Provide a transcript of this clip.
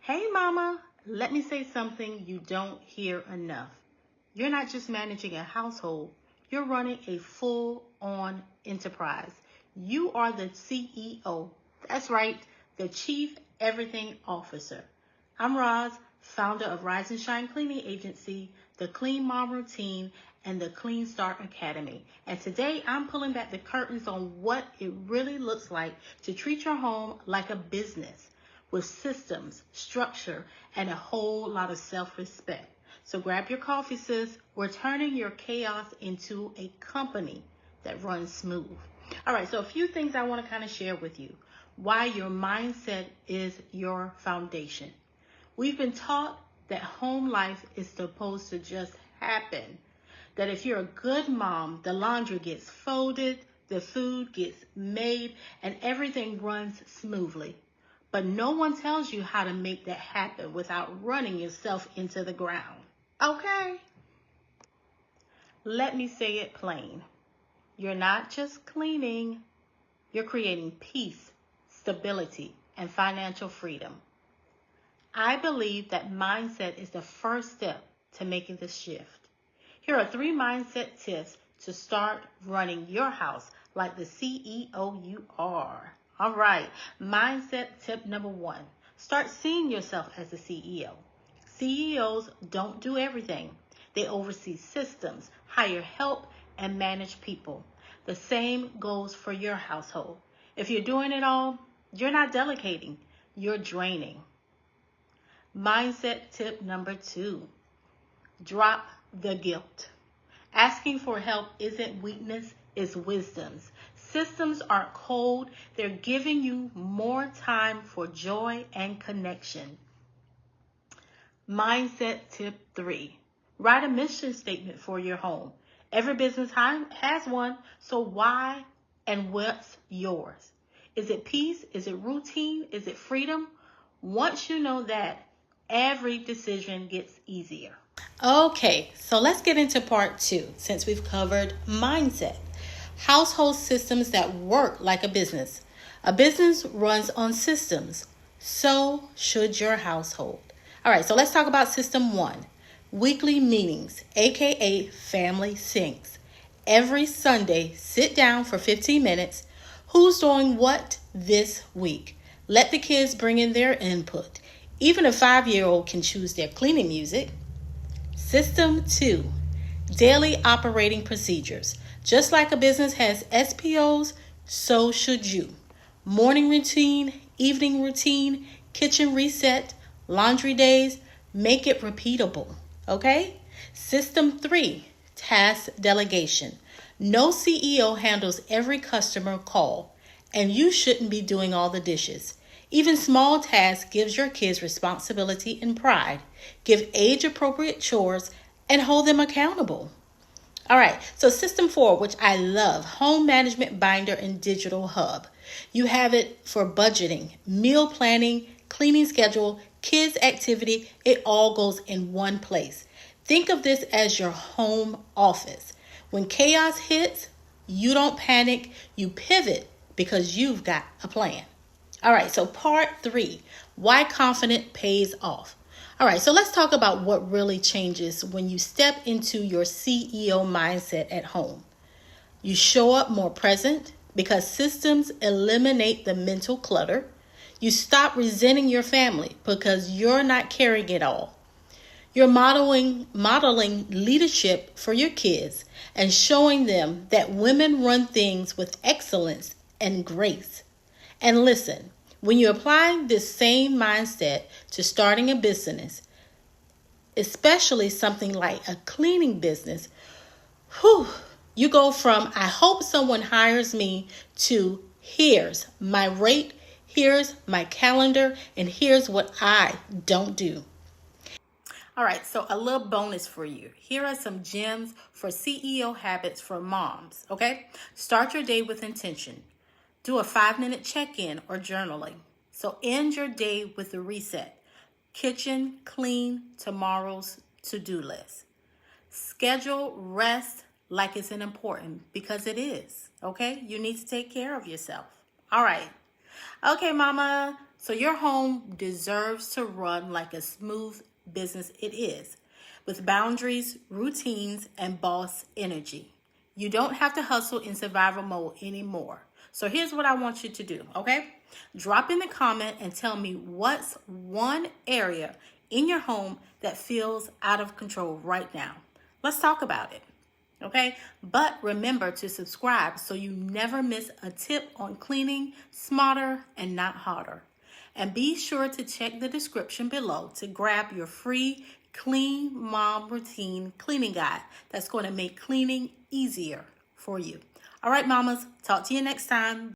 Hey mama, let me say something you don't hear enough. You're not just managing a household, you're running a full-on enterprise. You are the CEO. That's right, the Chief Everything Officer. I'm Roz, founder of Rise and Shine Cleaning Agency, the Clean Mom Routine, and the Clean Start Academy. And today I'm pulling back the curtains on what it really looks like to treat your home like a business, with systems, structure, and a whole lot of self-respect. So grab your coffee, sis. We're turning your chaos into a company that runs smooth. All right, so a few things I want to kind of share with you. Why your mindset is your foundation. We've been taught that home life is supposed to just happen. That if you're a good mom, the laundry gets folded, the food gets made, and everything runs smoothly. But no one tells you how to make that happen without running yourself into the ground. Okay? Let me say it plain. You're not just cleaning, you're creating peace, stability, and financial freedom. I believe that mindset is the first step to making the shift. Here are 3 mindset tips to start running your house like the CEO you are. All right, mindset tip number 1. Start seeing yourself as a CEO. CEOs don't do everything. They oversee systems, hire help, and manage people. The same goes for your household. If you're doing it all, you're not delegating, you're draining. Mindset tip number 2. Drop the guilt. Asking for help isn't weakness, it's wisdom. Systems aren't cold, they're giving you more time for joy and connection. Mindset tip 3. Write a mission statement for your home. Every business has one, so why and what's yours? Is it peace? Is it routine? Is it freedom? Once you know that, every decision gets easier. Okay, so let's get into part 2 since we've covered mindset. Household systems that work like a business. A business runs on systems. So should your household. All right, so let's talk about system 1. Weekly meetings, aka family syncs. Every Sunday, sit down for 15 minutes. Who's doing what this week? Let the kids bring in their input. Even a 5-year-old can choose their cleaning music. System 2. Daily operating procedures. Just like a business has SPOs, so should you. Morning routine, evening routine, kitchen reset, laundry days, make it repeatable. Okay? System 3. Task delegation. No CEO handles every customer call, and you shouldn't be doing all the dishes. Even small tasks gives your kids responsibility and pride. Give age-appropriate chores and hold them accountable. All right, so system 4, which I love, home management binder and digital hub. You have it for budgeting, meal planning, cleaning schedule, kids activity. It all goes in one place. Think of this as your home office. When chaos hits, you don't panic, you pivot because you've got a plan. All right, so part 3, why confident pays off. All right, so let's talk about what really changes when you step into your CEO mindset at home. You show up more present because systems eliminate the mental clutter. You stop resenting your family because you're not carrying it all. You're modeling leadership for your kids and showing them that women run things with excellence and grace. And listen, when you apply this same mindset to starting a business, especially something like a cleaning business, you go from I hope someone hires me to here's my rate, here's my calendar, and here's what I don't do. All right, so a little bonus for you. Here are some gems for CEO habits for moms, okay? Start your day with intention. Do a 5-minute check-in or journaling. So end your day with a reset. Kitchen clean tomorrow's to-do list. Schedule rest like it's an important, because it is, okay? You need to take care of yourself. All right. Okay, mama, So your home deserves to run like a smooth business it is, with boundaries, routines, and boss energy. You don't have to hustle in survival mode anymore. So here's what I want you to do, okay? Drop in the comment and tell me what's one area in your home that feels out of control right now. Let's talk about it, okay? But remember to subscribe so you never miss a tip on cleaning smarter and not harder. And be sure to check the description below to grab your free Clean Mom Routine cleaning guide that's going to make cleaning easier for you. All right, mamas, talk to you next time.